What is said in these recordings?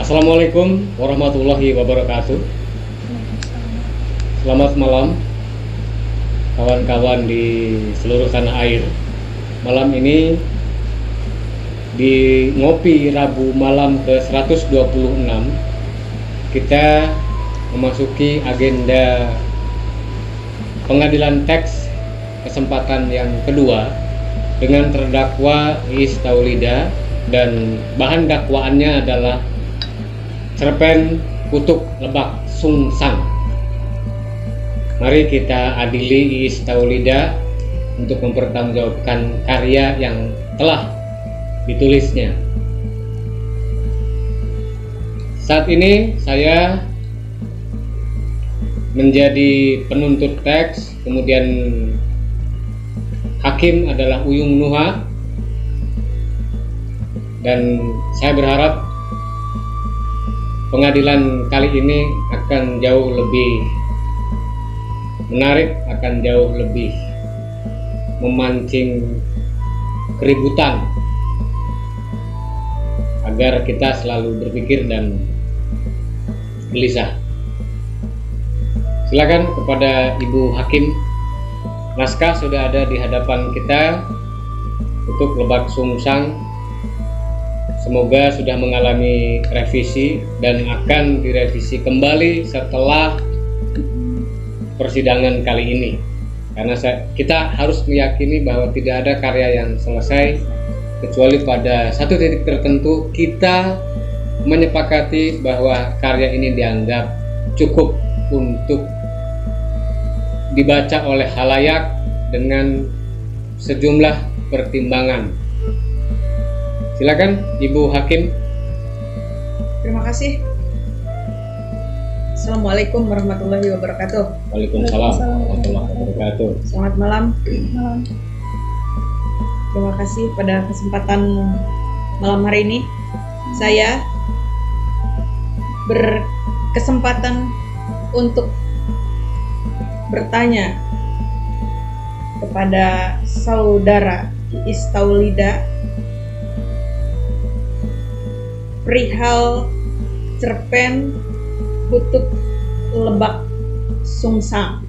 Assalamualaikum warahmatullahi wabarakatuh. Selamat malam kawan-kawan di seluruh tanah air. Malam ini di Ngopi Rabu malam ke-126 kita memasuki agenda pengadilan teks kesempatan yang kedua dengan terdakwa Iis Taulida, dan bahan dakwaannya adalah cerpen Kutuk Lebak Sungsang. Mari kita adili Iis Taulida untuk mempertanggungjawabkan karya yang telah ditulisnya. Saat ini saya menjadi penuntut teks, kemudian hakim adalah Uyung Nuha, dan saya berharap pengadilan kali ini akan jauh lebih menarik, akan jauh lebih memancing keributan agar kita selalu berpikir dan gelisah. Silakan kepada Ibu Hakim. Naskah sudah ada di hadapan kita untuk Lebak Sungsang. Semoga sudah mengalami revisi dan akan direvisi kembali setelah persidangan kali ini, karena kita harus meyakini bahwa tidak ada karya yang selesai kecuali pada satu titik tertentu kita menyepakati bahwa karya ini dianggap cukup untuk dibaca oleh khalayak dengan sejumlah pertimbangan. Silakan Ibu Hakim. Terima kasih. Assalamualaikum warahmatullahi wabarakatuh. Waalaikumsalam warahmatullahi wabarakatuh. Selamat malam. Terima kasih pada kesempatan malam hari ini. Saya berkesempatan untuk bertanya kepada saudara Iis Taulida perihal cerpen Kutuk Lebak Sungsang.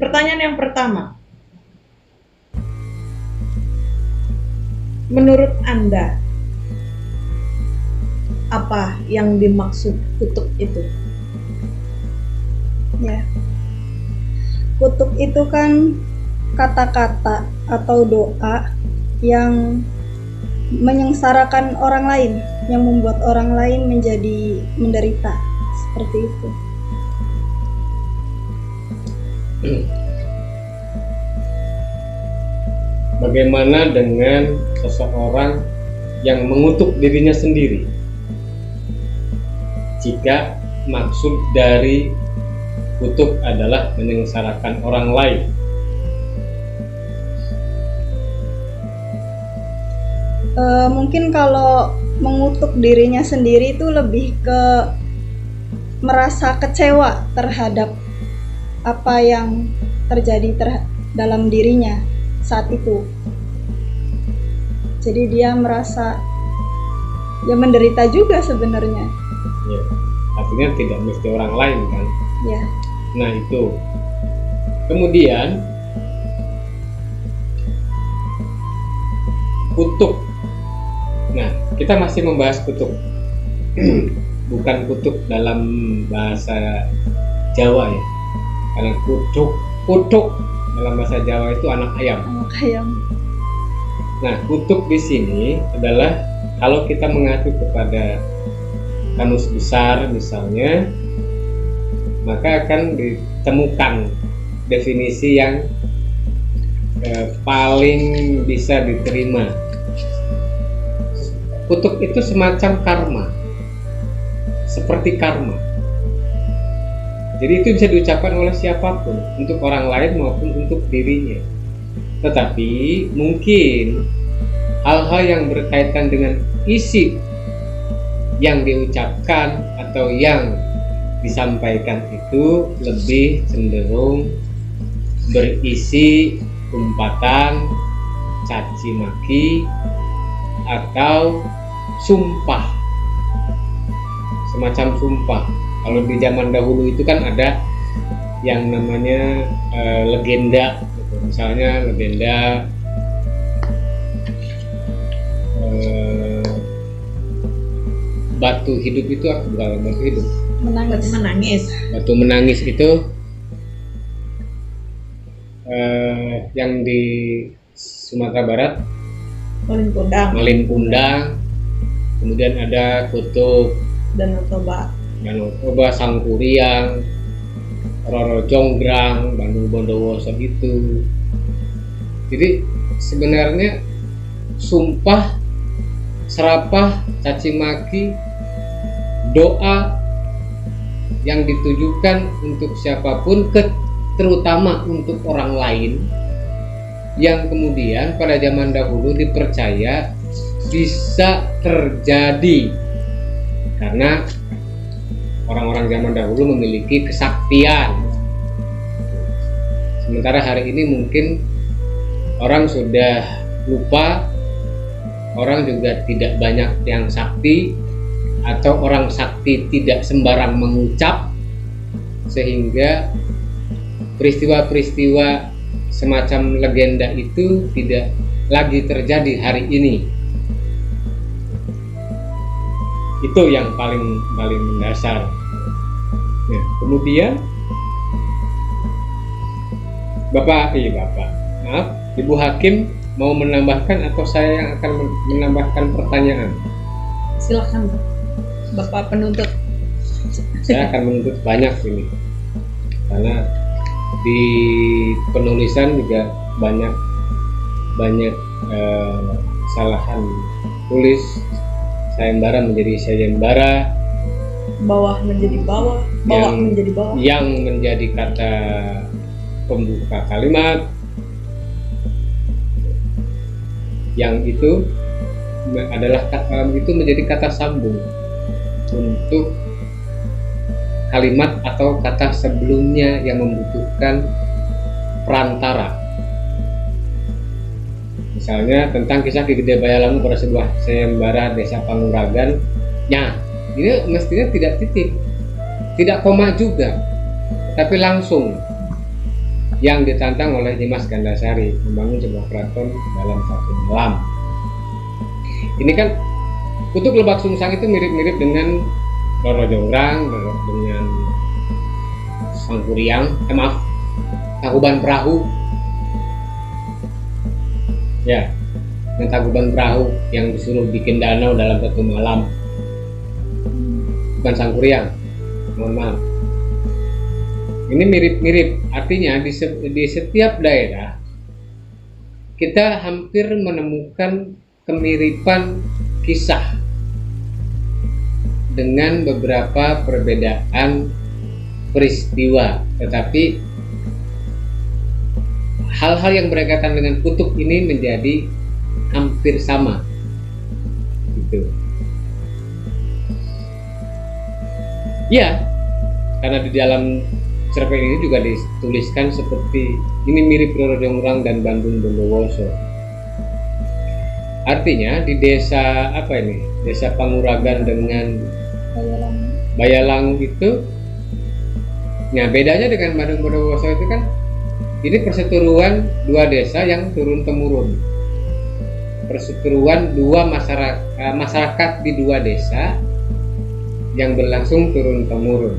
Pertanyaan yang pertama, menurut Anda apa yang dimaksud kutuk itu? Ya, kutuk itu kan kata-kata atau doa yang menyengsarakan orang lain, yang membuat orang lain menjadi menderita, seperti itu. Bagaimana dengan seseorang yang mengutuk dirinya sendiri? Jika maksud dari kutuk adalah menyengsarakan orang lain. Mungkin kalau mengutuk dirinya sendiri itu lebih ke merasa kecewa terhadap apa yang terjadi dalam dirinya saat itu. Jadi dia merasa ya menderita juga sebenarnya. Ya, artinya tidak mesti orang lain kan? Ya. Nah itu. Kemudian kutuk. Nah, kita masih membahas kutuk. Bukan kutuk dalam bahasa Jawa ya. Karena kutuk dalam bahasa Jawa itu anak ayam. Anak ayam. Nah, kutuk di sini adalah kalau kita mengacu kepada kamus besar misalnya, maka akan ditemukan definisi yang paling bisa diterima. Kutuk itu semacam karma, seperti karma. Jadi itu bisa diucapkan oleh siapapun, untuk orang lain maupun untuk dirinya. Tetapi mungkin hal-hal yang berkaitan dengan isi yang diucapkan atau yang disampaikan itu lebih cenderung berisi umpatan, caci maki, atau sumpah, semacam sumpah. Kalau di zaman dahulu itu kan ada yang namanya legenda gitu. Misalnya legenda batu hidup itu bukan batu hidup, menangis. batu menangis itu yang di Sumatera Barat Malin Kundang Malin Kundang, kemudian ada kutub dan Toba. Danau Toba, Sangkuriang, Roro Jonggrang, Bandung Bondowoso itu. Jadi sebenarnya sumpah, serapah, caci maki, doa yang ditujukan untuk siapapun, terutama untuk orang lain, yang kemudian pada zaman dahulu dipercaya bisa terjadi karena orang-orang zaman dahulu memiliki kesaktian. Sementara hari ini mungkin orang sudah lupa, orang juga tidak banyak yang sakti, atau orang sakti tidak sembarang mengucap, sehingga peristiwa-peristiwa semacam legenda itu tidak lagi terjadi hari ini. Itu yang paling mendasar. Nah, kemudian maaf, Ibu Hakim mau menambahkan atau saya yang akan menambahkan pertanyaan? Silakan Bapak penuntut. Saya akan menuntut banyak ini, karena di penulisan juga banyak kesalahan tulis. Sayembara menjadi sayembara, Bawah menjadi bawah, bawah Yang- menjadi bawah. yang menjadi kata pembuka kalimat, yang itu adalah itu menjadi kata sambung untuk kalimat atau kata sebelumnya yang membutuhkan perantara. Misalnya tentang kisah Ki Gede Bayalangu pada sebuah sayembara desa Panguragan. Nah, ini mestinya tidak titik, tidak koma juga, tapi langsung yang ditantang oleh Dimas Gandasari membangun sebuah keraton dalam satu malam. Ini kan Kutuk Lebak Sungsang itu mirip-mirip dengan Roro Jonggrang, dengan Sangkuriang, Tangkuban Perahu. Ya, dengan Tangkuban Perahu yang disuruh bikin danau dalam satu malam. Bukan Sangkuriang, mohon maaf. Ini mirip-mirip, artinya di setiap daerah kita hampir menemukan kemiripan kisah dengan beberapa perbedaan peristiwa, tetapi hal-hal yang berkaitan dengan kutuk ini menjadi hampir sama gitu. Ya, karena di dalam cerpen ini juga dituliskan seperti ini mirip Roro Jonggrang dan Bandung Bondowoso. Artinya di desa desa Panguragan dengan Bayalangu itu, nah bedanya dengan Bandung Bondowoso itu kan ini perseteruan dua desa yang turun temurun, perseteruan dua masyarakat di dua desa yang berlangsung turun temurun,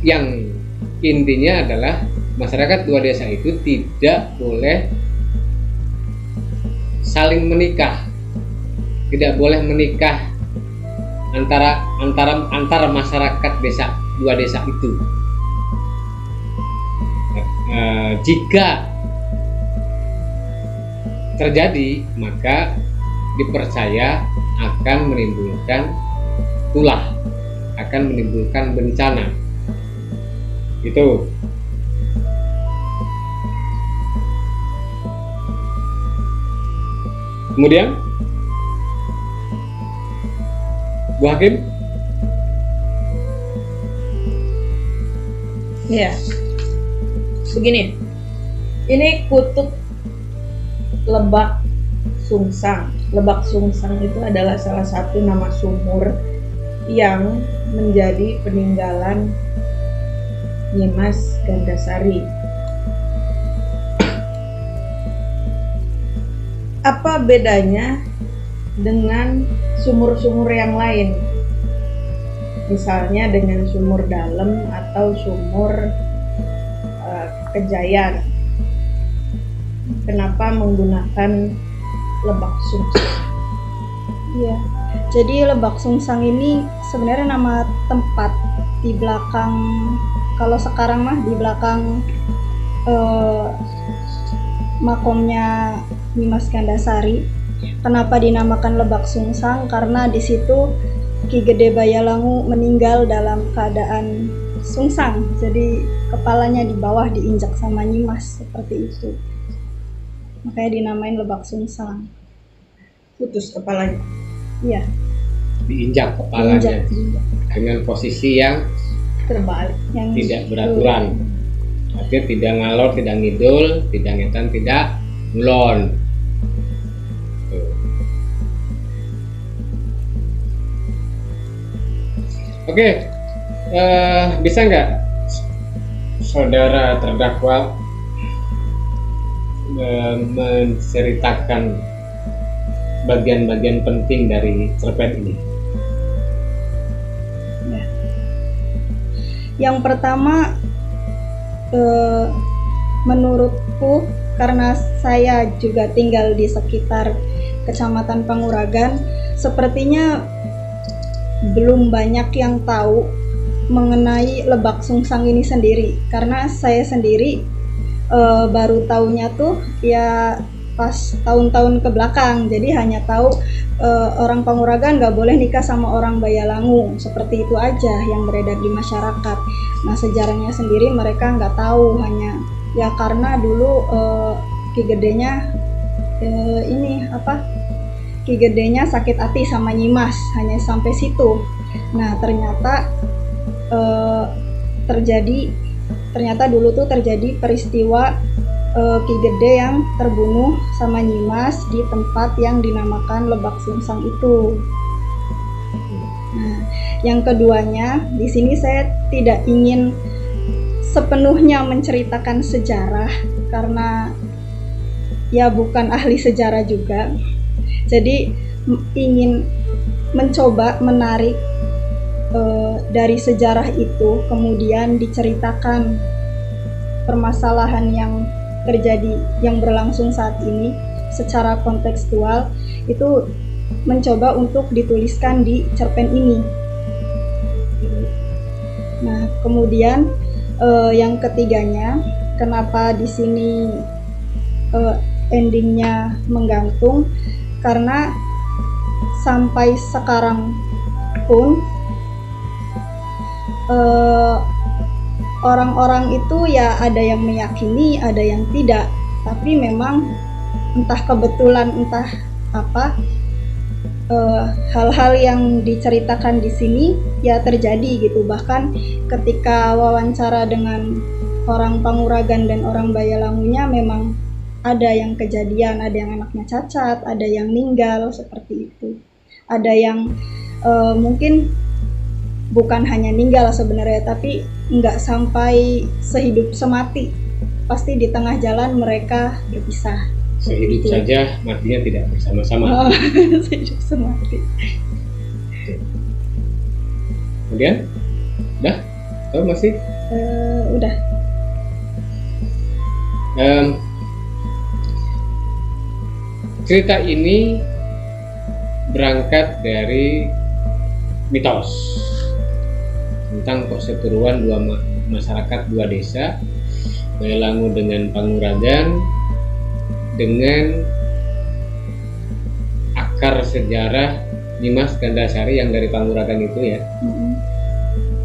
yang intinya adalah masyarakat dua desa itu tidak boleh saling menikah, tidak boleh menikah antara masyarakat dua desa itu. Jika terjadi, maka dipercaya akan menimbulkan ulah, akan menimbulkan bencana. Itu. Kemudian Bu Hakim, Ya, begini. Ini Kutuk Lebak Sungsang. Lebak Sungsang itu adalah salah satu nama sumur yang menjadi peninggalan Nyimas Gandasari. Apa bedanya dengan sumur-sumur yang lain? Misalnya dengan sumur dalam atau sumur Kejayan. Kenapa menggunakan Lebak Sungsang? Iya. Jadi Lebak Sungsang ini sebenarnya nama tempat di belakang, kalau sekarang mah di belakang makomnya Nyimas Gandasari. Kenapa dinamakan Lebak Sungsang? Karena di situ Ki Gede Bayalangu meninggal dalam keadaan sungsang. Jadi kepalanya di bawah diinjak sama Nyimas seperti itu. Makanya dinamain Lebak Sungsang. Putus kepalanya. Iya. Diinjak kepalanya Diinjak. dengan posisi yang Terbalik. Yang tidak beraturan. Artinya tidak ngalor, tidak ngidul, tidak ngetan, tidak ngulon. Tuh. Oke, bisa nggak saudara terdakwa menceritakan bagian-bagian penting dari cerpen ini? Ya. Yang pertama, menurutku, karena saya juga tinggal di sekitar Kecamatan Panguragan, sepertinya belum banyak yang tahu mengenai Lebak Sungsang ini sendiri. Karena saya sendiri baru taunya tuh ya pas tahun-tahun ke belakang. Jadi hanya tahu orang Panguragan nggak boleh nikah sama orang Bayalangu, seperti itu aja yang beredar di masyarakat. Nah, sejarahnya sendiri mereka nggak tahu, hanya ya karena dulu Ki Gedenya Ki Gedenya sakit hati sama Nyimas, hanya sampai situ. Nah, ternyata ternyata dulu tuh terjadi peristiwa Ki Gede yang terbunuh sama Nyimas di tempat yang dinamakan Lebak Sungsang itu. Nah, yang keduanya, di sini saya tidak ingin sepenuhnya menceritakan sejarah karena ya bukan ahli sejarah juga. Jadi ingin mencoba menarik dari sejarah itu, kemudian diceritakan permasalahan yang terjadi, yang berlangsung saat ini secara kontekstual, itu mencoba untuk dituliskan di cerpen ini. Nah, kemudian yang ketiganya, kenapa di sini endingnya menggantung? Karena sampai sekarang pun orang-orang itu ya ada yang meyakini, ada yang tidak. Tapi memang entah kebetulan, entah apa, hal-hal yang diceritakan di sini ya terjadi gitu. Bahkan ketika wawancara dengan orang Panguragan dan orang Bayalangunya, memang ada yang kejadian, ada yang anaknya cacat, ada yang meninggal seperti itu. Ada yang mungkin bukan hanya meninggal sebenarnya, tapi nggak sampai sehidup semati. Pasti di tengah jalan mereka berpisah. Sehidup Gitu. saja, matinya tidak bersama-sama. Sehidup semati. Kemudian, udah? Atau masih? Udah. Cerita ini berangkat dari mitos tentang perseteruan dua masyarakat, dua desa, Bayalangu dengan Panguragan, dengan akar sejarah Nyimas Gandasari yang dari Panguragan itu ya,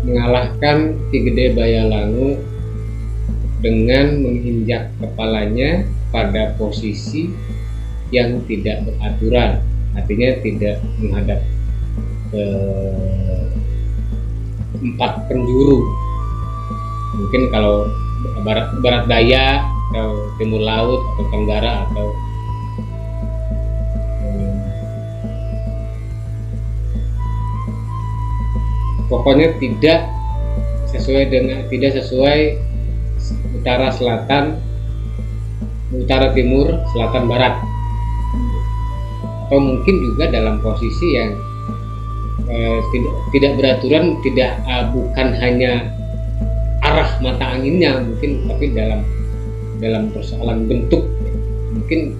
mengalahkan Ki Gede Bayalangu dengan menginjak kepalanya pada posisi yang tidak beraturan, artinya tidak menghadap ke empat penjuru. Mungkin kalau barat daya atau timur laut atau tenggara atau pokoknya tidak sesuai utara selatan, utara timur, selatan barat, atau mungkin juga dalam posisi yang tidak beraturan, bukan hanya arah mata anginnya mungkin, tapi dalam persoalan bentuk, mungkin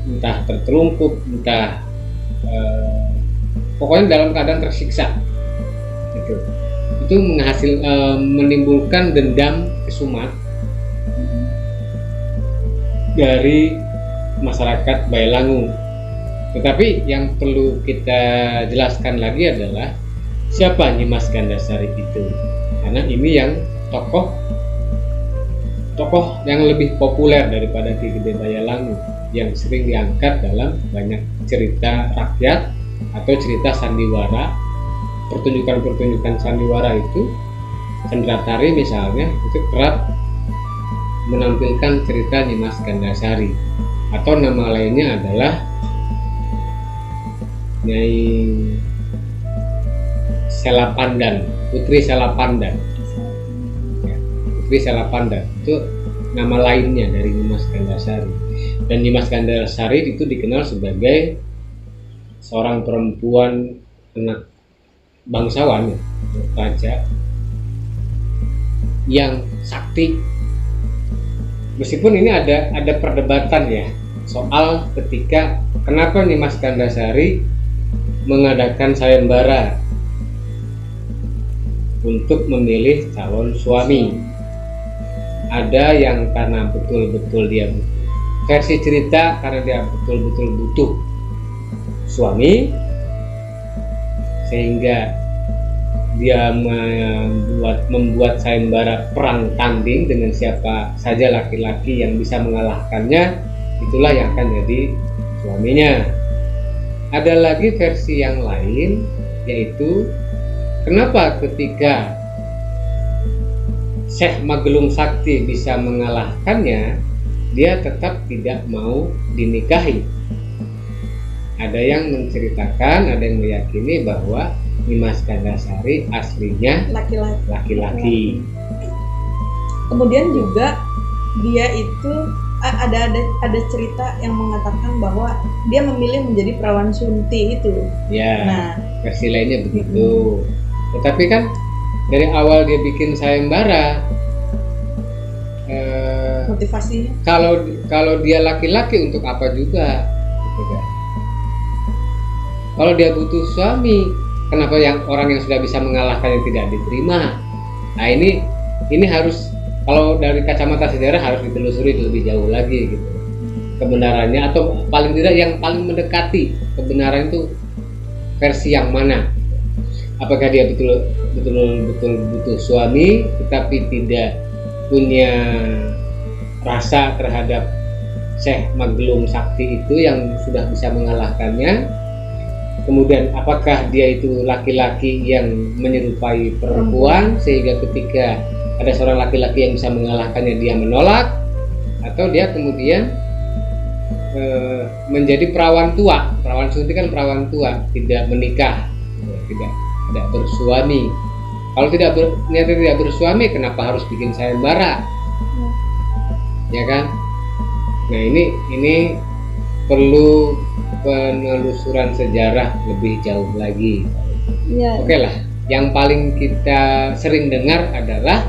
entah tertelungkup, entah pokoknya dalam keadaan tersiksa. Itu menimbulkan dendam kesumat dari masyarakat Bailangu. Tetapi yang perlu kita jelaskan lagi adalah siapa Nyimas Gandasari itu, karena ini yang tokoh yang lebih populer daripada Ki Gede Bailangu, yang sering diangkat dalam banyak cerita rakyat atau cerita sandiwara. Pertunjukan sandiwara itu, Cendratari misalnya, itu kerap menampilkan cerita Nyimas Gandasari, atau nama lainnya adalah Nyai Selapandan, Putri Selapandan. Putri Selapandan itu nama lainnya dari Nyimas Gandasari. Dan Nyimas Gandasari itu dikenal sebagai seorang perempuan anak bangsawan, raja yang sakti. Meskipun ini ada perdebatan ya soal ketika kenapa Nyimas Gandasari mengadakan sayembara untuk memilih calon suami. Ada yang karena betul-betul dia, versi cerita karena dia betul-betul butuh suami, sehingga dia membuat sayembara perang tanding dengan siapa saja laki-laki yang bisa mengalahkannya, itulah yang akan jadi suaminya. Ada lagi versi yang lain, yaitu kenapa ketika Syekh Magelung Sakti bisa mengalahkannya, dia tetap tidak mau dinikahi. Ada yang menceritakan, ada yang meyakini bahwa Nyimas Gandasari aslinya laki-laki. Kemudian juga dia itu ada cerita yang mengatakan bahwa dia memilih menjadi perawan sunti itu. Ya, nah, versi lainnya begitu. Tetapi kan dari awal dia bikin sayembara, motivasinya kalau dia laki-laki untuk apa juga, gitu kan? Kalau dia butuh suami, kenapa yang orang yang sudah bisa mengalahkannya tidak diterima? Nah ini harus, kalau dari kacamata sejarah harus ditelusuri lebih jauh lagi gitu kebenarannya, atau paling tidak yang paling mendekati kebenaran itu versi yang mana? Apakah dia betul butuh suami tetapi tidak punya rasa terhadap Syekh Magelung Sakti itu yang sudah bisa mengalahkannya? Kemudian apakah dia itu laki-laki yang menyerupai perempuan sehingga ketika ada seorang laki-laki yang bisa mengalahkannya dia menolak, atau dia kemudian menjadi perawan tua? Perawan sunti kan perawan tua, tidak menikah, tidak bersuami. Kalau ternyata tidak bersuami, kenapa harus bikin sayembara? Ya kan? Nah ini perlu penelusuran sejarah lebih jauh lagi. Ya. Oke lah, yang paling kita sering dengar adalah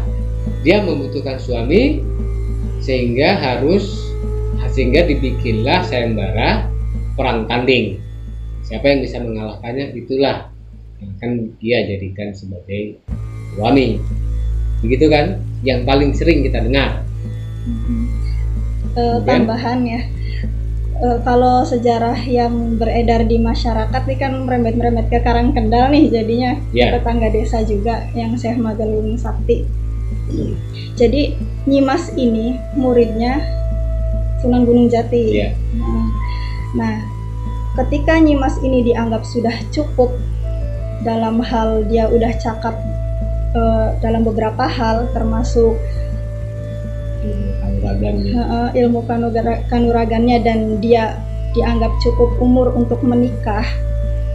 dia membutuhkan suami sehingga dibikinlah sayembara perang tanding. Siapa yang bisa mengalahkannya, itulah yang akan dia jadikan sebagai suami. Begitu kan? Yang paling sering kita dengar. Tambahannya, kalau sejarah yang beredar di masyarakat ini kan merembet ke Karangkendal nih, jadinya tetangga desa juga yang Syekh Magelung Sakti. Jadi Nyimas ini muridnya Sunan Gunung Jati. Nah, ketika Nyimas ini dianggap sudah cukup dalam hal dia udah cakap dalam beberapa hal, termasuk ilmu kanuragannya, dan dia dianggap cukup umur untuk menikah.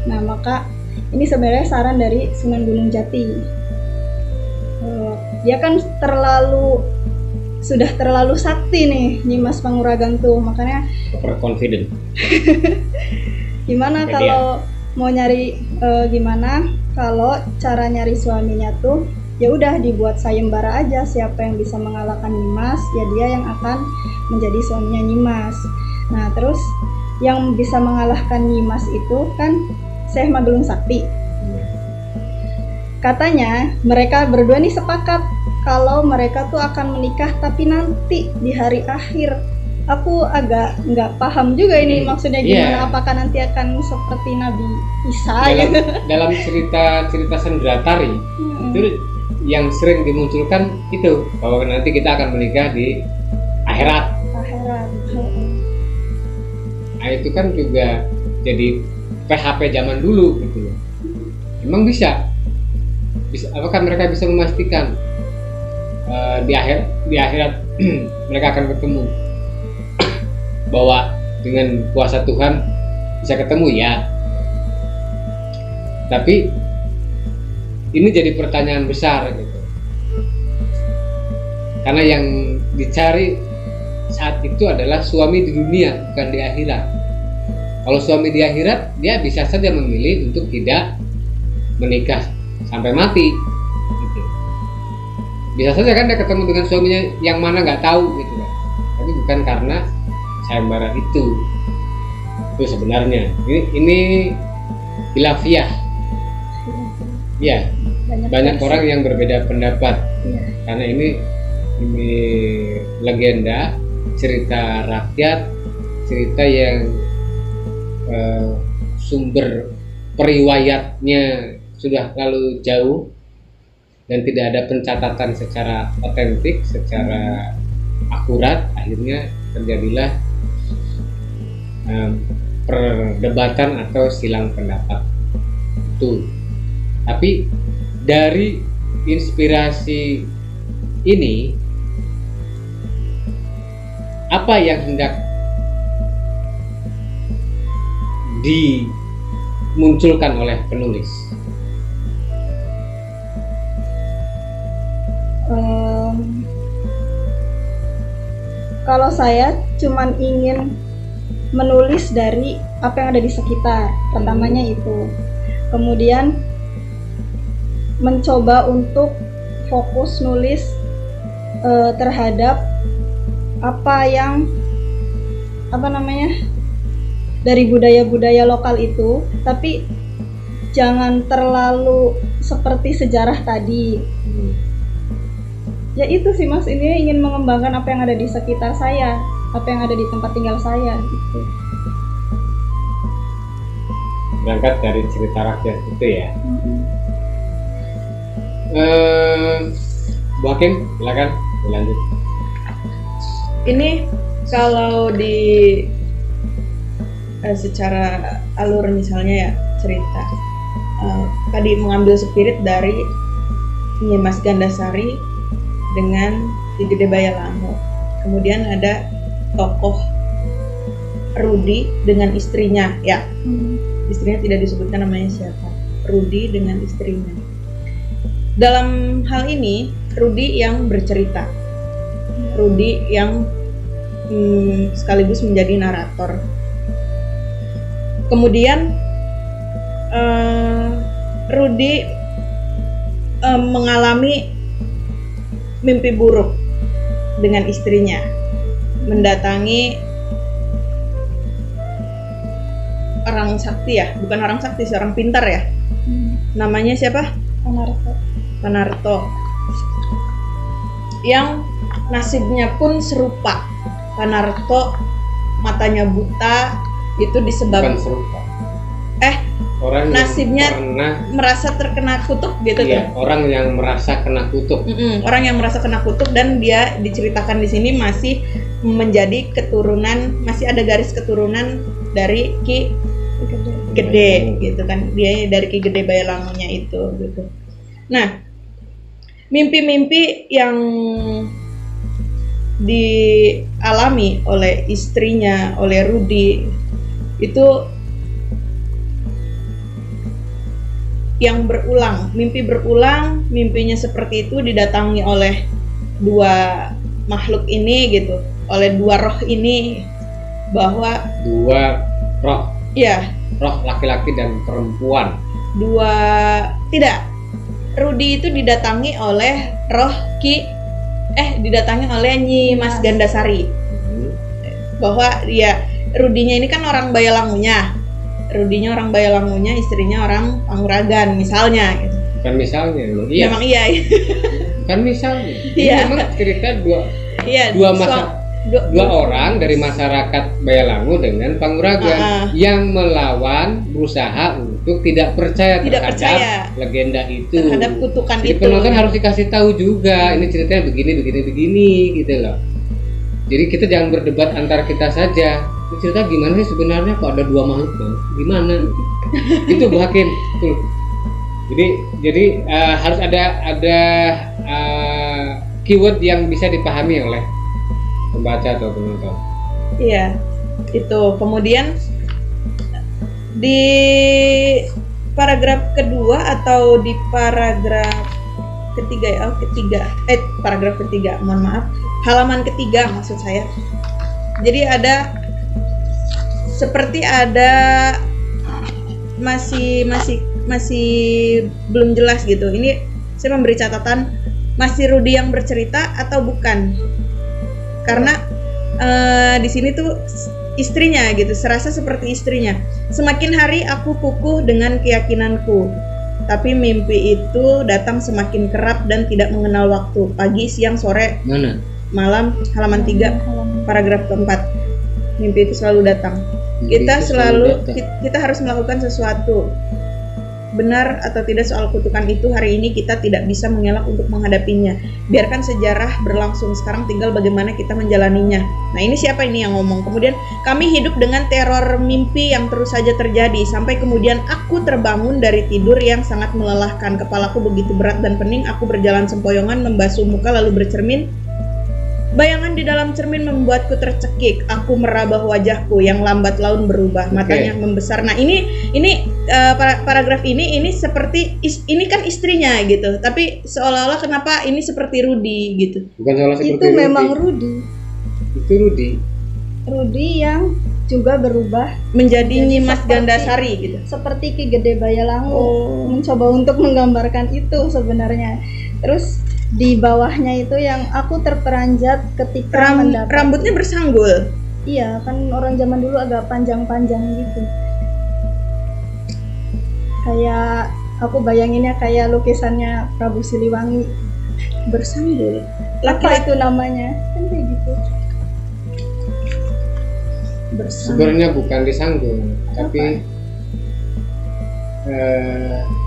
Nah, maka Ini sebenarnya saran dari Sunan Gunung Jati. Dia kan sudah terlalu sakti nih Nyimas Panguragan tuh, makanya Overconfident. gimana Kepedean. kalau mau nyari gimana kalau cara nyari suaminya tuh ya udah dibuat sayembara aja, siapa yang bisa mengalahkan Nyimas ya dia yang akan menjadi suaminya Nyimas. Nah terus yang bisa mengalahkan Nyimas itu kan Syekh Magelung Sakti. Katanya mereka berdua nih sepakat kalau mereka tuh akan menikah tapi nanti di hari akhir. Aku agak nggak paham juga ini maksudnya gimana. Iya. Apakah nanti akan seperti Nabi Isa Dalam, gitu? dalam cerita Sendratari itu yang sering dimunculkan itu bahwa nanti kita akan menikah di akhirat. Akhirat. Nah itu kan juga jadi PHP zaman dulu gitu loh. Emang bisa apakah mereka bisa memastikan di akhirat mereka akan ketemu, bahwa dengan kuasa Tuhan bisa ketemu ya. Tapi ini jadi pertanyaan besar gitu, karena yang dicari saat itu adalah suami di dunia, bukan di akhirat. Kalau suami di akhirat, dia bisa saja memilih untuk tidak menikah sampai mati gitu. Bisa saja kan dia ketemu dengan suaminya yang mana nggak tahu gitu kan, tapi bukan karena sayembara itu sebenarnya. Ini khilafiyah ya, banyak orang yang berbeda pendapat. Iya. Karena ini legenda, cerita rakyat, cerita yang sumber periwayatnya sudah terlalu jauh dan tidak ada pencatatan secara otentik, secara akurat. Akhirnya terjadilah perdebatan atau silang pendapat itu. Tapi dari inspirasi ini, apa yang hendak dimunculkan oleh penulis? Kalau saya cuman ingin menulis dari apa yang ada di sekitar, pertamanya itu. Kemudian mencoba untuk fokus nulis terhadap apa yang dari budaya-budaya lokal itu, tapi jangan terlalu seperti sejarah tadi. Ya itu sih Mas, ini ingin mengembangkan apa yang ada di sekitar saya, apa yang ada di tempat tinggal saya gitu. Berangkat dari cerita rakyat itu ya. Bu Hakim, silakan dilanjut. Ini kalau di secara alur misalnya ya cerita tadi mengambil spirit dari Nyimas Gandasari dengan Ki Gede Bayalangu. Kemudian ada tokoh Rudi dengan istrinya ya. Istrinya tidak disebutkan namanya siapa. Rudi dengan istrinya. Dalam hal ini Rudi yang bercerita. Rudi yang sekaligus menjadi narator. Kemudian Rudi mengalami mimpi buruk dengan istrinya, mendatangi orang sakti ya, bukan orang sakti, seorang pintar ya. Namanya siapa? Panarto. Yang nasibnya pun serupa. Panarto matanya buta, itu disebabkan serupa. Orang nasibnya yang merasa terkena kutuk gitu iya, tuh. Orang yang merasa kena kutuk. Orang yang merasa kena kutuk, dan dia diceritakan di sini masih menjadi keturunan, masih ada garis keturunan dari Ki Gede gitu kan. Dia dari Ki Gede Bayalangunya itu gitu. Nah, mimpi-mimpi yang dialami oleh istrinya, oleh Rudi itu yang berulang, mimpi berulang, mimpinya seperti itu didatangi oleh dua makhluk ini gitu, oleh dua roh ini, bahwa Dua roh, ya roh laki-laki dan perempuan. tidak, Rudi itu didatangi oleh roh didatangi oleh Nyi Mas Gandasari, bahwa dia Rudinya ini kan orang Bayalangunya, istrinya orang Panguragan misalnya gitu. Bukan misalnya loh. Iya. Memang iya. Bukan misalnya. Ini Iya. memang cerita Iya, dua orang dari masyarakat Bayalangu dengan Panguragan yang melawan, berusaha untuk tidak percaya terhadap legenda itu, terhadap kutukan jadi itu. penonton harus dikasih tahu juga ini ceritanya begini gitu loh. Jadi kita jangan berdebat antara kita saja, ini cerita gimana sih sebenarnya, kok ada dua makhluk bang, gimana itu Bu Hakim tuh. Jadi harus ada keyword yang bisa dipahami oleh pembaca atau penonton. Iya, itu. Kemudian di paragraf kedua atau di paragraf ketiga paragraf ketiga, mohon maaf, halaman ketiga maksud saya. Jadi ada masih belum jelas gitu. Ini saya memberi catatan, masih Rudi yang bercerita atau bukan? Karena di sini tuh istrinya gitu, serasa seperti istrinya. Semakin hari aku kukuh dengan keyakinanku, tapi mimpi itu datang semakin kerap dan tidak mengenal waktu. Pagi, siang, sore, Mana? malam. Halaman 3, paragraf keempat. Mimpi itu selalu datang. Kita harus melakukan sesuatu. Benar atau tidak soal kutukan itu, hari ini kita tidak bisa mengelak untuk menghadapinya. Biarkan sejarah berlangsung, sekarang tinggal bagaimana kita menjalaninya. Nah, ini siapa ini yang ngomong? Kemudian, kami hidup dengan teror mimpi yang terus saja terjadi, sampai kemudian aku terbangun dari tidur yang sangat melelahkan. Kepalaku begitu berat dan pening, aku berjalan sempoyongan, membasuh muka lalu bercermin. Bayangan di dalam cermin membuatku tercekik. Aku meraba wajahku yang lambat laun berubah, matanya membesar. Nah, ini paragraf ini seperti ini kan istrinya gitu, tapi seolah-olah kenapa ini seperti Rudi gitu. Bukan salah seperti Itu Rudi. memang Rudi. Itu Rudi. Rudi yang juga berubah menjadi Nyi Mas seperti- Gandasari gitu. seperti Ki Gede Bayalangu. Mencoba untuk menggambarkan itu sebenarnya. Terus di bawahnya itu yang aku terperanjat ketika mendapat. Rambutnya bersanggul. Iya, kan orang zaman dulu agak panjang-panjang gitu. Kayak aku bayanginnya kayak lukisannya Prabu Siliwangi bersanggul. Apa itu namanya? Kan kayak gitu. Bersanggul. Sebenarnya bukan disanggul, tapi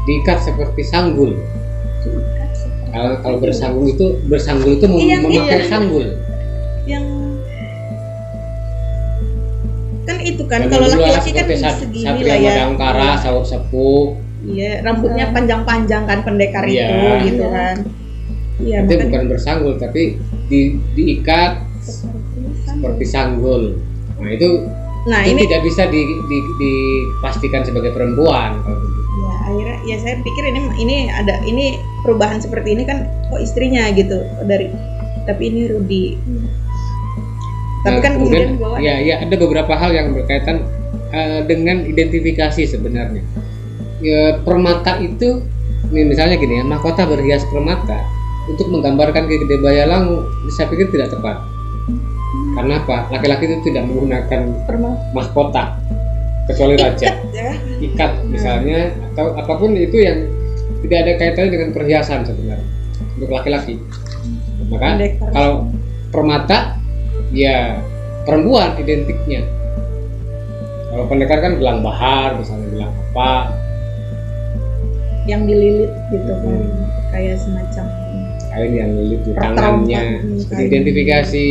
diikat seperti sanggul. Kalau bersanggul itu memakai sanggul. Yang kan itu kan Zaman kalau dulu laki-laki kan seperti segini Satria lah ya. Madangkara, Sawur Sepuh. Iya, rambutnya panjang-panjang kan, pendekar Iya. itu gitu kan. Iya, Itu makanya bukan bersanggul, tapi diikat seperti sanggul. Nah itu ini tidak bisa dipastikan sebagai perempuan. Kalau begitu. ya akhirnya ya saya pikir ini perubahan seperti ini kan istrinya gitu tapi ini Rudi. Tapi Nah, kan kemudian bahwa ya ada beberapa hal yang berkaitan dengan identifikasi sebenarnya. Ya, permata itu, misalnya gini ya, mahkota berhias permata untuk menggambarkan Ki Gede Bayalangu, saya pikir tidak tepat. Karena apa? Laki-laki itu tidak menggunakan mahkota kecuali raja. Ikat misalnya, atau apapun itu yang tidak ada kaitannya dengan perhiasan sebenarnya untuk laki-laki. Maka kalau permata ya perempuan identiknya. Kalau pendekar kan gelang bahar, misalnya gelang apa, yang dililit gitu kan, kayak semacam kain yang lilit di Perterongkat, tangannya. kain. Identifikasi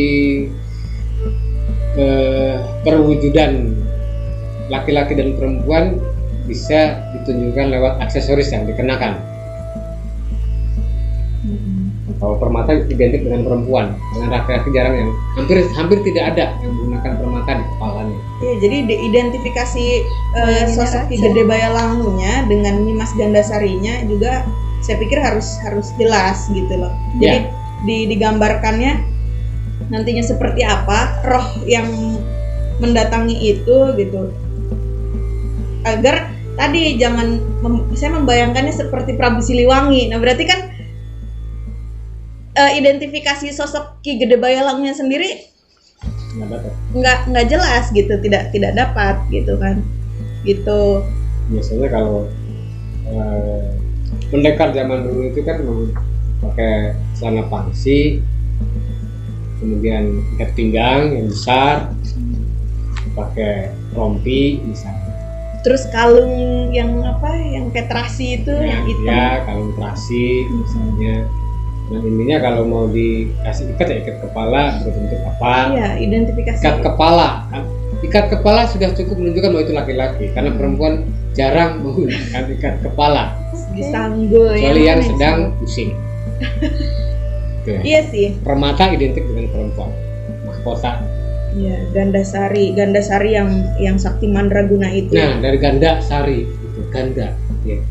perwujudan laki-laki dan perempuan bisa ditunjukkan lewat aksesoris yang dikenakan. Kalau permata identik dengan perempuan, dengan laki-laki jarang, yang hampir tidak ada yang menggunakan permata di kepalanya. Iya, jadi identifikasi sosok Ki Gede Bayalangunya dengan Nyimas Gandasarinya juga saya pikir harus jelas gitu loh. Jadi digambarkannya nantinya seperti apa roh yang mendatangi itu gitu. Agar tadi jangan saya membayangkannya seperti Prabu Siliwangi. Nah, berarti kan identifikasi sosok Ki Gede Bayalangunya sendiri nggak jelas gitu, tidak dapat gitu kan, gitu. Biasanya kalau pendekar zaman dulu itu kan pakai celana pangsi, kemudian ikat pinggang yang besar, pakai rompi misalnya. Terus kalung yang kayak terasi itu yang hitam. Ya, kalung terasi misalnya. Nah, intinya kalau mau dikasih ikat ya ikat kepala berbentuk apa? Iya, identifikasi. Ikat kepala. Ikat kepala sudah cukup menunjukkan bahwa itu laki-laki, karena perempuan jarang menggunakan ikat kepala. Disanggul Kecuali yang sedang pusing. Iya sih. Permata identik dengan perempuan. Mahkota. Iya, Gandasari yang sakti mandraguna itu. Nah, dari ganda sari itu ganda. Ya.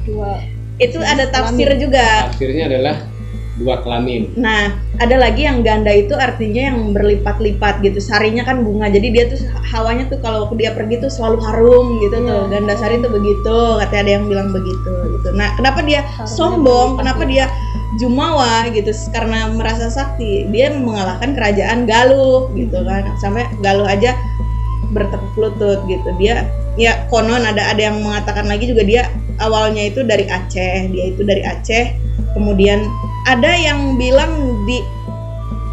Dua. Itu ada tafsir juga. Tafsirnya adalah dua kelamin. Nah, ada lagi yang ganda itu artinya yang berlipat-lipat gitu. Sarinya kan bunga, jadi dia tuh hawanya tuh kalau dia pergi tuh selalu harum gitu tuh. Gandasari tuh begitu, katanya ada yang bilang begitu gitu. Nah, kenapa dia sombong? Kenapa dia jumawa gitu? Karena merasa sakti. Dia mengalahkan kerajaan Galuh gitu kan. Sampai Galuh aja bertepuk lutut gitu. Dia ya konon ada yang mengatakan lagi juga dia awalnya itu dari Aceh. Dia itu dari Aceh. Kemudian ada yang bilang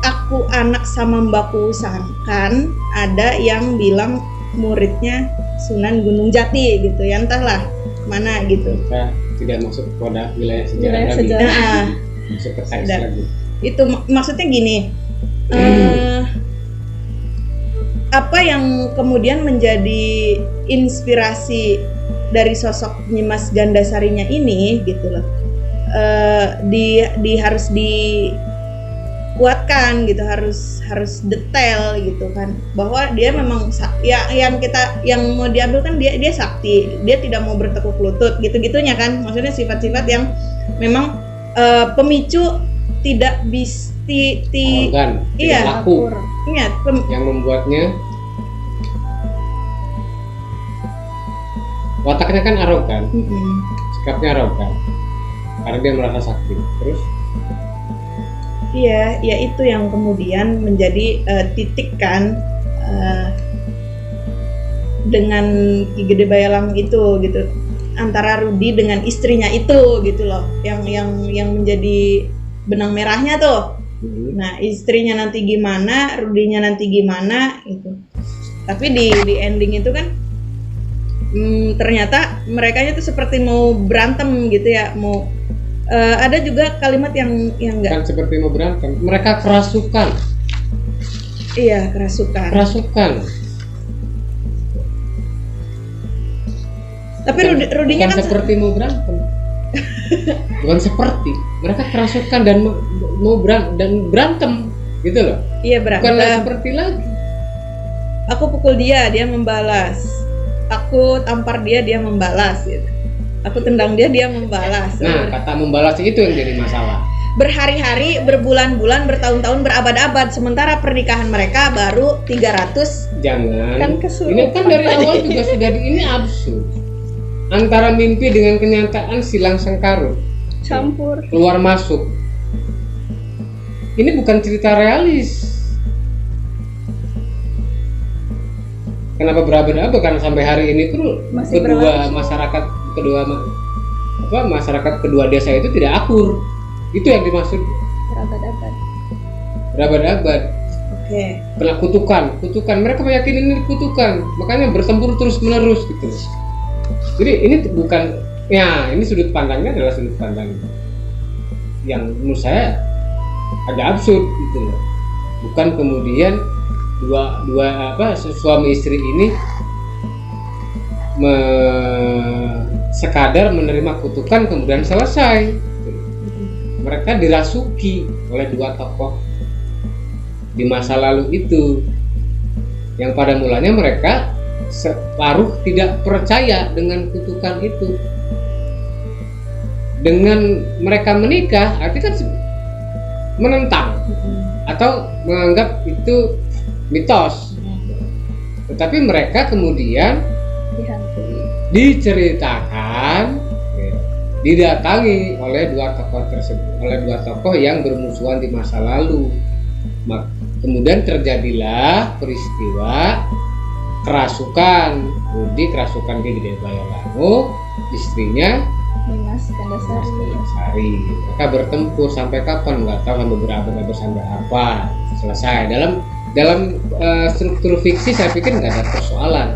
aku anak sama Mbakku Sangkan, ada yang bilang muridnya Sunan Gunung Jati gitu ya, entahlah mana gitu. Kita tidak masuk pada wilayah sejarah lagi. Nah, Masuk ke teks lagi. Itu maksudnya gini, apa yang kemudian menjadi inspirasi dari sosok Nyimas Gandasarinya ini gitu loh. Harus dikuatkan gitu, harus detail gitu kan, bahwa dia memang ya yang mau diambil kan dia sakti, dia tidak mau bertekuk lutut gitu-gitunya kan, maksudnya sifat-sifat yang memang pemicu tidak bisa arogan, tidak laku. Ingat Yang membuatnya wataknya kan arogan, sikapnya arogan. Karena dia merasa sakti. Terus? Iya, ya itu yang kemudian menjadi titik kan dengan Ki Gede Bayalangu itu gitu, antara Rudi dengan istrinya itu gitu loh, yang menjadi benang merahnya tuh. Nah, istrinya nanti gimana, Rudinya nanti gimana itu. Tapi di ending itu kan ternyata mereka itu seperti mau berantem gitu ya, mau ada juga kalimat yang enggak kan seperti mau berantem, mereka kerasukan. Iya, kerasukan. Tapi Rudinya bukan kan seperti mau berantem. Bukan seperti, mereka kerasukan dan mau berantem gitu loh. Iya, berantem. Bukanlah seperti lagi. Aku pukul dia membalas. Aku tampar dia membalas gitu. Aku tendang dia membalas. Nah, kata membalas itu yang jadi masalah. Berhari-hari, berbulan-bulan, bertahun-tahun, berabad-abad, sementara pernikahan mereka baru 300. Jangan. Kan Ini kan dari awal juga sudah ini absurd. Antara mimpi dengan kenyataan silang sengkarut. Campur. Keluar masuk. Ini bukan cerita realis. Kenapa berabad-abad? Karena sampai hari ini tuh Masih masyarakat kedua desa itu tidak akur. Itu yang dimaksud Berabad-abad. berabad-abad. Oke. Kena kutukan. Mereka meyakini ini kutukan, makanya bertempur terus menerus gitu. Jadi ini bukan, ya ini sudut pandangnya adalah sudut pandang yang menurut saya agak absurd gitu loh. Bukan kemudian dua suami istri ini sekadar menerima kutukan kemudian selesai. Mereka dirasuki oleh dua tokoh di masa lalu itu, yang pada mulanya mereka separuh tidak percaya dengan kutukan itu. Dengan mereka menikah, artinya kan menentang atau menganggap itu mitos. Tetapi mereka kemudian diceritakan didatangi oleh dua tokoh tersebut, oleh dua tokoh yang bermusuhan di masa lalu. Kemudian terjadilah peristiwa kerasukan Rudi, kerasukan di Gede Bayalangu, istrinya Nimas Gandasari. Mereka bertempur sampai kapan nggak tahu, sampai berapa sampai apa selesai. Dalam struktur fiksi saya pikir nggak ada persoalan.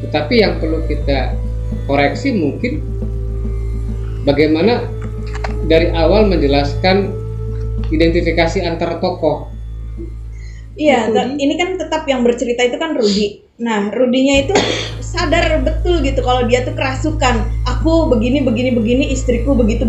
Tetapi yang perlu kita koreksi mungkin bagaimana dari awal menjelaskan identifikasi antar tokoh. Iya, ini kan tetap yang bercerita itu kan Rudi. Nah, Rudinya itu sadar betul gitu kalau dia tuh kerasukan. Aku begini, istriku begitu.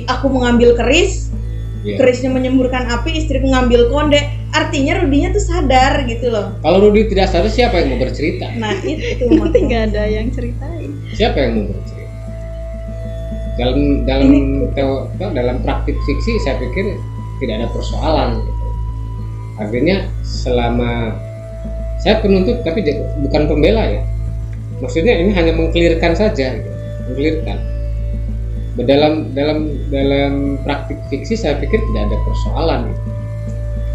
Aku mengambil keris, kerisnya menyemburkan api, istriku ngambil konde. Artinya Rudinya tuh sadar gitu loh. Kalau Rudi tidak sadar, siapa yang mau bercerita? Nah, itu nggak ada yang ceritain. Siapa yang mau bercerita? Dalam praktik fiksi saya pikir tidak ada persoalan gitu. Artinya selama saya penuntut tapi bukan pembela ya, maksudnya ini hanya mengklirkan saja gitu. Mengklirkan. Dalam praktik fiksi saya pikir tidak ada persoalan gitu.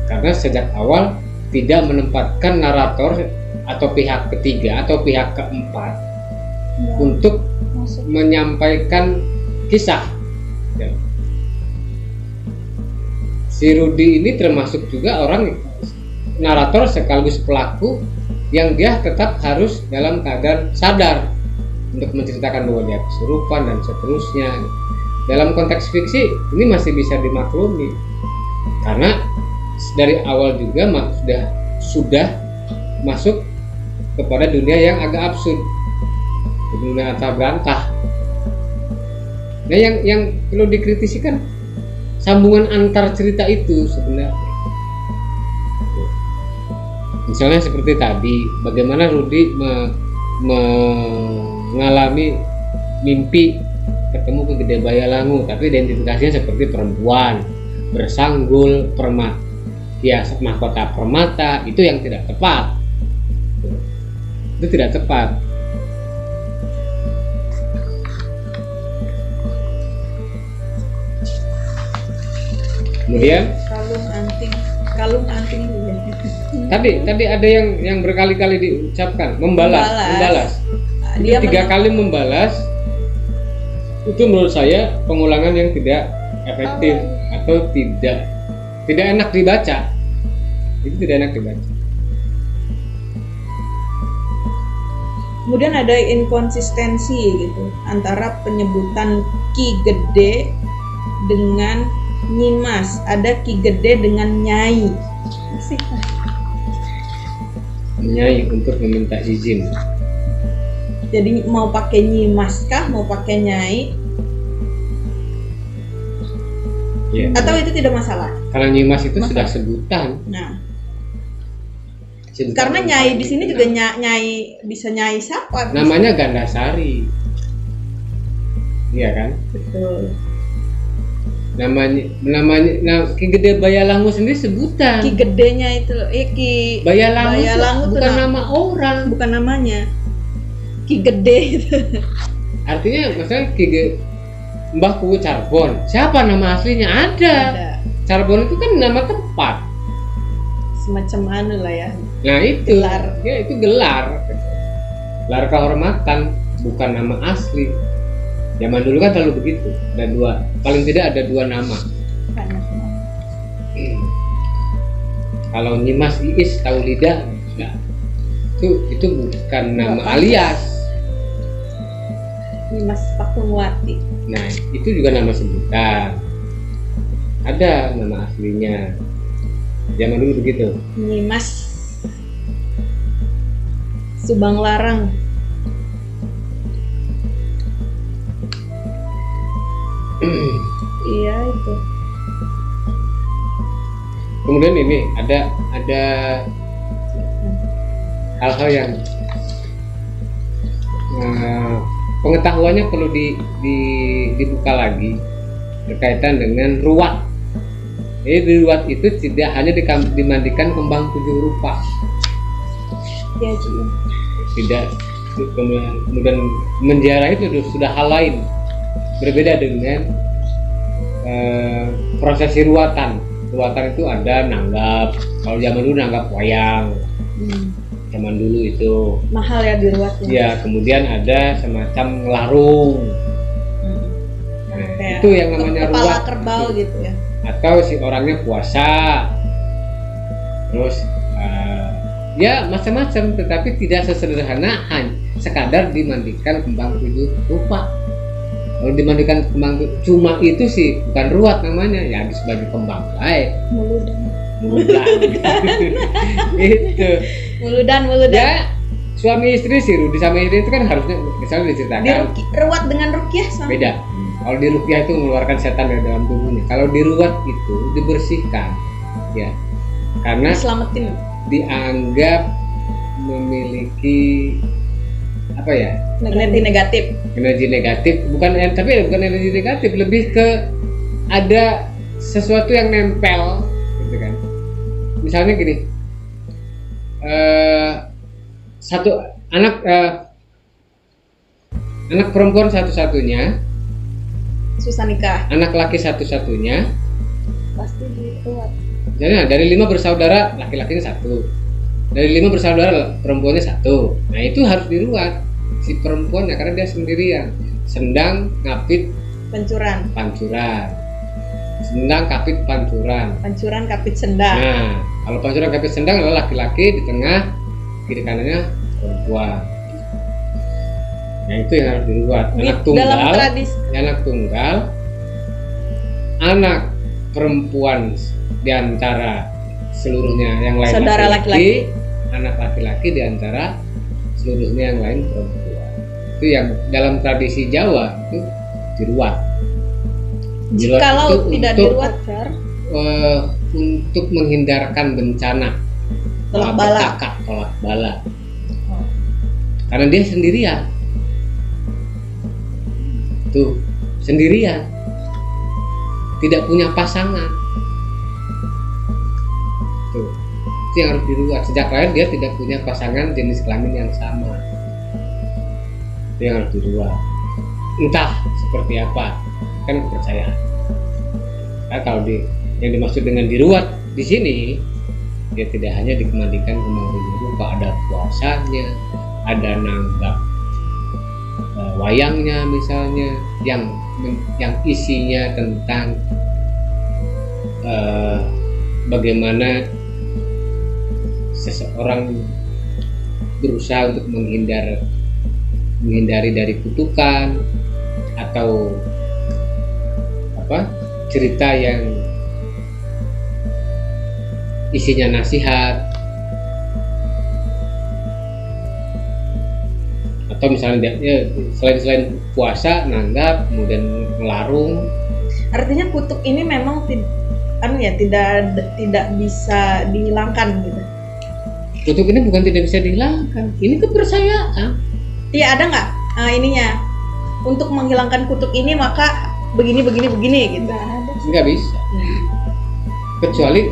Karena sejak awal tidak menempatkan narator atau pihak ketiga atau pihak keempat untuk menyampaikan kisah. Ya. Si Rudi ini termasuk juga orang narator sekaligus pelaku yang dia tetap harus dalam keadaan sadar untuk menceritakan bahwa dia kesurupan dan seterusnya. Dalam konteks fiksi ini masih bisa dimaklumi karena dari awal juga sudah masuk kepada dunia yang agak absurd, dunia antah berantah. Nah, yang perlu dikritisi kan sambungan antar cerita itu sebenarnya. Misalnya seperti tadi, bagaimana Rudi mengalami mimpi ketemu ke Gede Bayalangu, tapi identifikasinya seperti perempuan bersanggul mahkota permata, itu yang tidak tepat. Itu tidak tepat. Kemudian kalung anting juga. Tadi ada yang berkali-kali diucapkan membalas. Dia 3 kali membalas. Itu menurut saya pengulangan yang tidak efektif atau tidak enak dibaca. Itu tidak enak dibaca. Kemudian ada inkonsistensi gitu antara penyebutan Ki Gede dengan Nyimas, ada Ki Gede dengan Nyai. Nyai untuk meminta izin. Jadi mau pakai Nyimas kah, mau pakai Nyai? Ya. Atau itu tidak masalah? Karena Nyimas itu sudah sebutan. Nah, Sebutan karena Nyai di sini juga Nyai bisa Nyai siapa? Namanya Gandasari. Iya kan? Betul. Namanya Ki Gede Bayalangu sendiri sebutan. Ki Gedenya itu Ki Bayalangu bukan nama orang, bukan namanya. Ki Gede itu. Artinya misalnya Mbah Kuwu Carbon, siapa nama aslinya? Ada. Carbon itu kan nama tempat. Semacam anu lah ya. Nah itu Gelar. Ya itu gelar kehormatan, bukan nama asli. Zaman dulu kan selalu begitu, paling tidak ada 2 nama. Kalau Nyimas Iis Taulida, nah, itu bukan nama alias. Nyimas Pakunwati. Nah itu juga nama sebutan. Ada nama aslinya. Zaman dulu begitu. Nyimas Subang Larang. Iya itu. Kemudian ini ada hal-hal yang pengetahuannya perlu dibuka lagi berkaitan dengan ruwat. Jadi di ruwat itu tidak hanya dimandikan kembang 7 rupa, Ya Ji. tidak. Kemudian menjarah itu sudah hal lain, berbeda dengan prosesi ruwatan. Ruwatan itu ada nanggap, kalau zaman dulu nanggap wayang, zaman dulu itu Mahal ya di ruwatnya. ya. Kemudian ada semacam larung. Nah, Kayak itu yang namanya kepala ruwat kerbau gitu. gitu ya. Atau si orangnya puasa, terus ya macam-macam, tetapi tidak sesederhana sekadar dimandikan kembang 7 rupa. Kalau dimandikan kembang cuma itu sih bukan ruwat namanya, ya sebagai kembang baik. Muludan. Itu Muludan. ya, suami istri sih, Rudi sama istri itu kan harusnya misalnya diceritakan Ruwat dengan rukyah sama. beda. Kalau di rukyah itu mengeluarkan setan dari dalam tubuhnya. Kalau di ruwat itu dibersihkan, ya, karena Selamatin. dianggap memiliki apa ya, Energi negatif. energi negatif, tapi bukan energi negatif, lebih ke ada sesuatu yang nempel gitu kan. Misalnya gini, satu anak perempuan satu-satunya, Susah nikah. anak laki satu-satunya. Pasti diruat. Jadi dari 5 bersaudara, laki-lakinya 1. Dari 5 bersaudara, perempuannya 1. Nah itu harus diruat si perempuannya karena dia sendirian. Sendang, ngapit, Pancuran. pancuran. Sendang, kapit, pancuran. Pancuran kapit sendang. Nah, kalau pancuran, kapit, sendang adalah laki-laki, di tengah, kiri kanannya perempuan. Nah itu yang harus diruat. Anak Dalam tunggal, tradisi anak perempuan di antara seluruhnya yang lain Saudara laki-laki. anak laki-laki di antara seluruhnya yang lain perempuan. Itu yang dalam tradisi Jawa itu diruat. Jikalau tidak diruat, Untuk menghindarkan bencana, tolak bala. malapetaka, tolak bala. Karena dia sendirian. Tuh, sendirian. Tidak punya pasangan. Tuh, itu yang harus diruat. Sejak lahir dia tidak punya pasangan jenis kelamin yang sama. Itu yang harus diruat. Entah seperti apa, kan kepercayaan. Nah, kalau yang dimaksud dengan diruat di sini, dia tidak hanya dikemandikan kembang 7 rupa, ada puasanya, ada nanggap wayangnya misalnya, yang isinya tentang bagaimana seseorang berusaha untuk menghindari dari kutukan, atau cerita yang isinya nasihat, atau misalnya selain puasa, nanggap, kemudian melarung. Artinya kutuk ini memang tidak bisa dihilangkan gitu. Kutuk ini bukan tidak bisa dihilangkan, ini kepercayaan. Iya, ada nggak ininya untuk menghilangkan kutuk ini maka begini gitu. Nggak ada. Nggak bisa, kecuali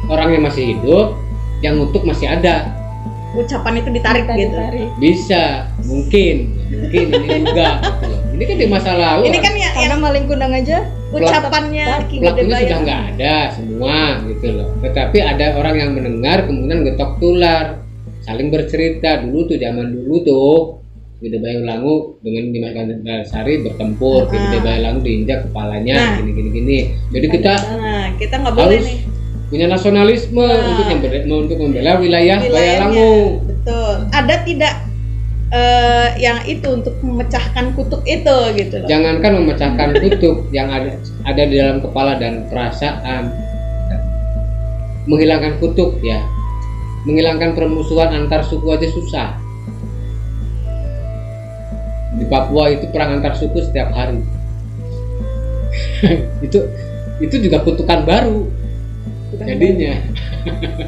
orang yang masih hidup, yang ngutuk masih ada. Ucapan itu ditarik gitu. Bisa, mungkin ini juga gitu loh. Ini kan di masa lalu. Ini kan yang Karena maling kundang aja ucapannya Ki Gede pelakunya Bayang. sudah nggak ada semua gitu loh. Tetapi ada orang yang mendengar kemudian getok tular, saling bercerita. Dulu tuh, zaman dulu tuh, Gede Bayang Langu dengan Dimas Kanjeng bertempur, Gede Bayang Langu diinjak kepalanya, gini. Jadi kita nggak boleh harus nih punya nasionalisme untuk membela wilayah Bayang Langu. Betul. Ada tidak yang itu untuk memecahkan kutuk itu gitu loh. Jangankan memecahkan kutuk yang ada di dalam kepala dan perasaan, menghilangkan kutuk ya, menghilangkan permusuhan antar suku aja susah. Di Papua itu perang antar suku setiap hari. itu juga kutukan baru jadinya.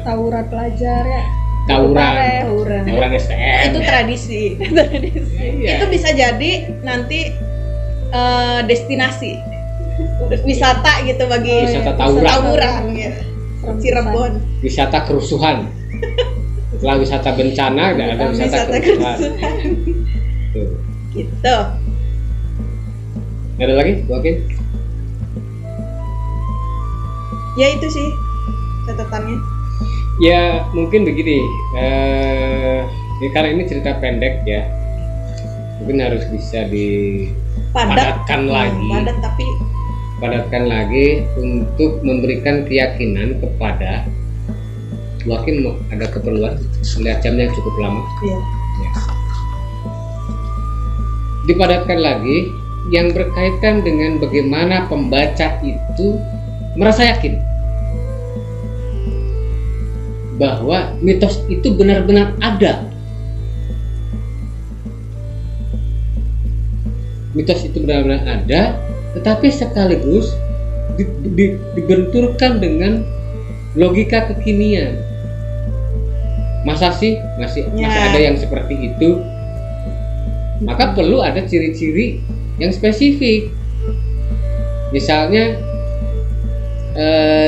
Taurat pelajar ya. tawuran Tawuran. tawuran STM. Itu tradisi. Iya. Itu bisa jadi nanti destinasi wisata gitu bagi Wisata tawuran. tawuran gitu. Cirebon. Wisata kerusuhan. Setelah wisata bencana ada wisata kerusuhan. Tuh. Gitu. Ada lagi, Bu Hakim? Ya itu sih catatannya. Ya mungkin begini, karena ini cerita pendek ya, mungkin harus bisa dipadatkan lagi, padatkan lagi untuk memberikan keyakinan kepada Bu Hakim. Ada keperluan, melihat jamnya cukup lama. Iya. Ya. Dipadatkan lagi yang berkaitan dengan bagaimana pembaca itu merasa yakin bahwa mitos itu benar-benar ada. Mitos itu benar-benar ada, tetapi sekaligus dibenturkan dengan logika kekinian. Masa sih masih ada yang seperti itu? Maka perlu ada ciri-ciri yang spesifik. Misalnya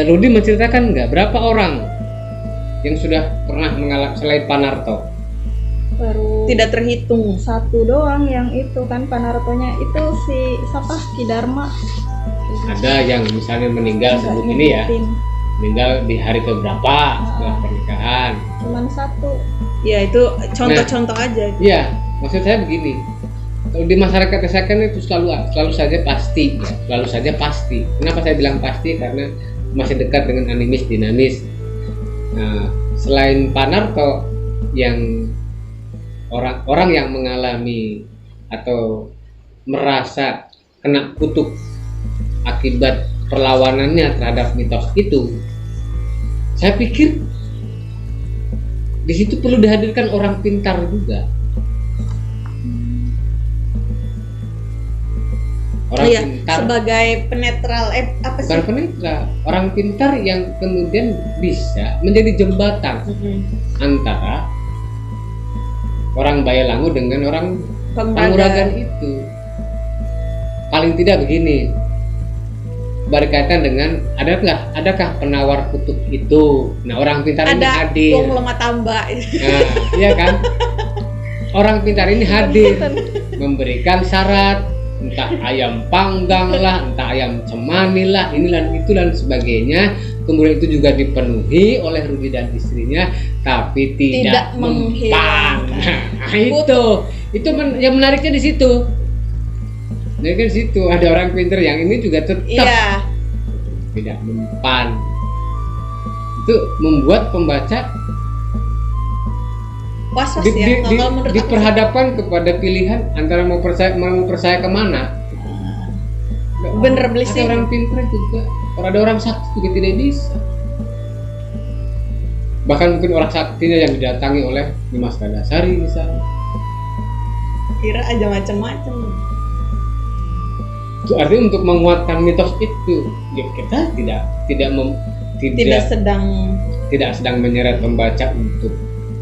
Rudi menceritakan nggak berapa orang yang sudah pernah mengalami selain Panarto? Baru Tidak terhitung. satu doang yang itu kan Panartonya itu si siapa Ki Dharma. Ada yang misalnya meninggal sebelum ini ya, meninggal di hari keberapa setelah pernikahan. Cuman satu. Ya itu contoh-contoh aja. Iya, maksud saya begini. Kalau di masyarakat desa kan itu selalu saja pasti, ya. Selalu saja pasti. Kenapa saya bilang pasti? Karena masih dekat dengan animis dinamis. Nah, selain Panarto yang orang yang mengalami atau merasa kena kutuk akibat perlawanannya terhadap mitos itu, saya pikir di situ perlu dihadirkan orang pintar juga. Orang pintar sebagai penetral apa sih? bukan penetral, orang pintar yang kemudian bisa menjadi jembatan antara orang Bayalangu dengan orang Panguragan itu. Paling tidak begini, berkaitan dengan adakah penawar kutub itu? Nah, orang pintar ini hadir. Ada lemah tambah. Nah, iya kan? Orang pintar ini hadir memberikan syarat, entah ayam panggang lah, entah ayam cemani lah, ini dan itu dan sebagainya. Kemudian itu juga dipenuhi oleh Rudi dan istrinya, tapi tidak mempan. Nah, itu yang menariknya di situ. Nah, kan situ ada orang pintar yang ini juga tetap tidak mempan. Itu membuat pembaca was-was ya. Kalau menurut diperhadapkan kepada pilihan antara mau percaya kemana. Bener beli sih. Ada orang pintar juga, ada orang sakti juga tidak bisa. Bahkan mungkin orang saktinya yang didatangi oleh Dimas Gandasari misalnya. Kira aja macam-macam. Itu artinya untuk menguatkan mitos itu, ya kita tidak sedang menyeret pembaca untuk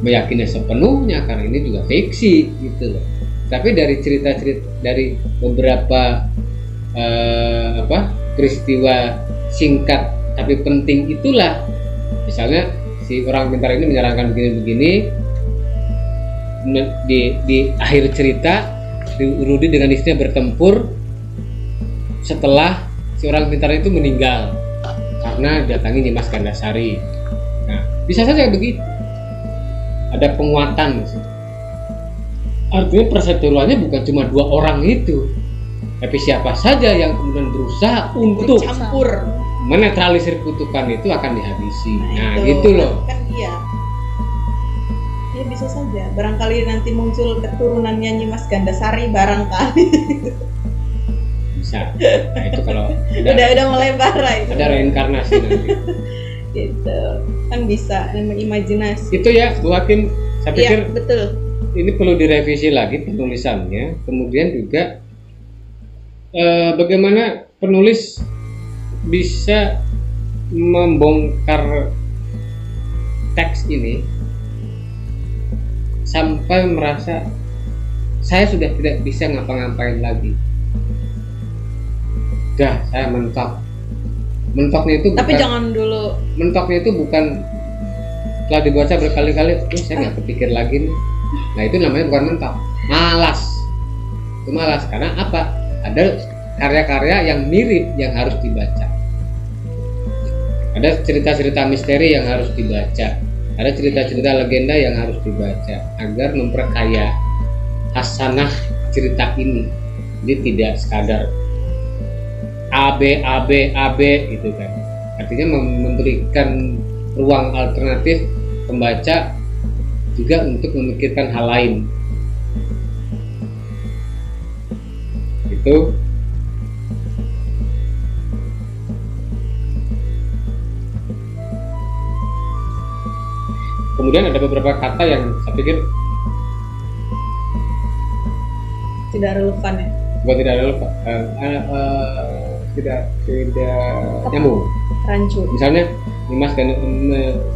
meyakini sepenuhnya, karena ini juga fiksi gitu loh. Tapi dari cerita-cerita dari beberapa peristiwa singkat tapi penting itulah, misalnya si orang pintar ini menyarankan begini-begini, di akhir cerita Rudi dengan istrinya bertempur setelah si orang pintar itu meninggal karena datangi Dimas Gandasari. Nah, bisa saja begitu. Ada penguatan. Artinya perseteruannya bukan cuma dua orang itu, tapi siapa saja yang kemudian berusaha untuk campur menetralisir kutukan itu akan dihabisi. Nah itu, gitu loh. Kan iya. Ya bisa saja. Barangkali nanti muncul keturunannya Dimas Gandasari barangkali. Bisa. Nah itu kalau udah mulai parah itu. Ada reinkarnasi nanti. Gitu. Kan bisa imajinasi. Itu ya Bu Hakim, saya pikir betul. Ini perlu direvisi lagi penulisannya. Kemudian juga bagaimana penulis bisa membongkar teks ini sampai merasa saya sudah tidak bisa ngapa-ngapain lagi. Dah, saya mentok. Mentoknya itu Tapi bukan, jangan dulu. mentoknya itu bukan setelah dibaca berkali-kali, saya nggak kepikir lagi nih. Nah itu namanya bukan mentok, malas. Itu malas karena apa? Ada karya-karya yang mirip yang harus dibaca. Ada cerita-cerita misteri yang harus dibaca. Ada cerita-cerita legenda yang harus dibaca agar memperkaya hasanah cerita ini. Jadi tidak sekadar AB gitu kan. Artinya memberikan ruang alternatif pembaca juga untuk memikirkan hal lain. Itu kemudian ada beberapa kata yang saya pikir Tidak relevan ya. bukan tidak relevan, tidak nyambung. Rancu. Misalnya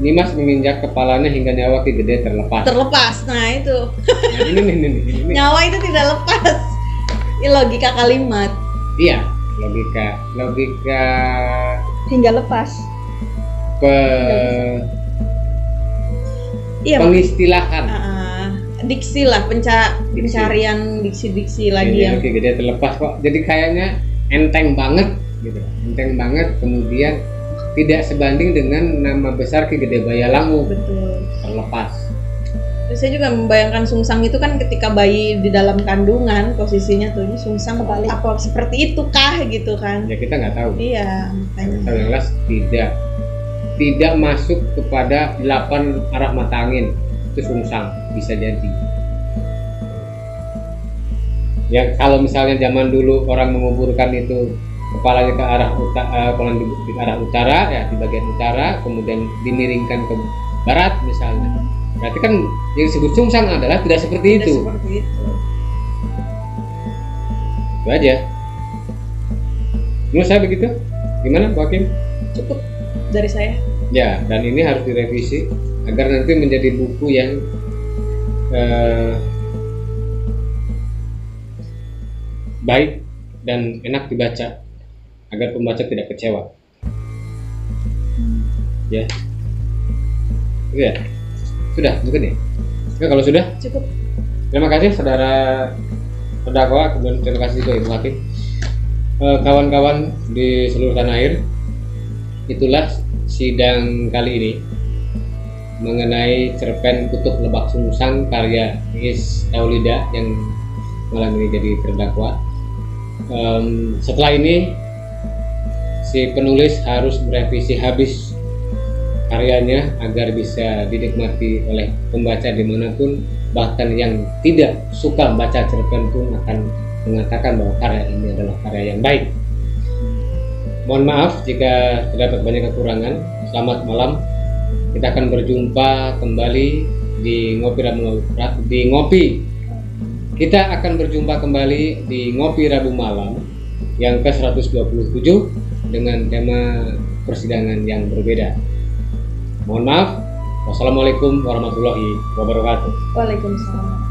Nimas menginjak kepalanya hingga nyawa Ki Gede terlepas. Terlepas. Nah itu. Nah, ini. Nyawa itu tidak lepas. Ini logika kalimat. Iya, logika hingga lepas. Iya. pengistilahan. Diksi lah, pencarian diksi-diksi lagi yang Ki Gede terlepas kok. Jadi kayaknya enteng banget gitu. Enteng banget, kemudian tidak sebanding dengan nama besar Ki Gede Bayalangu betul. terlepas. Terus saya juga membayangkan Sungsang itu kan ketika bayi di dalam kandungan posisinya tuh ini Sungsang Kebalik. apa seperti itu kah gitu kan? Ya kita nggak tahu. Iya, makanya. Yang jelas tidak masuk kepada 8 arah mata angin. Itu Sungsang bisa jadi. Ya kalau misalnya zaman dulu orang menguburkan itu kepalanya ke arah di arah utara ya, di bagian utara, kemudian dimiringkan ke barat misalnya. Berarti kan yang disebut Sungsang adalah tidak seperti Tidak itu. seperti itu. Itu aja. Menurut saya begitu. Gimana Pak Hakim? Cukup dari saya. Ya, dan ini harus direvisi agar nanti menjadi buku yang baik dan enak dibaca agar pembaca tidak kecewa. Ya, ya, sudah mungkin ya. Nah, kalau sudah, Cukup. terima kasih saudara terdakwa, kemudian terima kasih juga Ibu Hakim, kawan-kawan di seluruh tanah air. Itulah sidang kali ini mengenai cerpen Kutub Lebak Sungsang karya Iis Taulida yang malam ini jadi terdakwa. Setelah ini si penulis harus merevisi habis karyanya agar bisa dinikmati oleh pembaca dimanapun, bahkan yang tidak suka baca cerpen pun akan mengatakan bahwa karya ini adalah karya yang baik. Mohon maaf jika terdapat banyak kekurangan. Selamat malam. Kita akan berjumpa kembali di Kita akan berjumpa kembali di Ngopi Rabu Malam yang ke-127 dengan tema persidangan yang berbeda. Mohon maaf. Wassalamualaikum warahmatullahi wabarakatuh. Waalaikumsalam.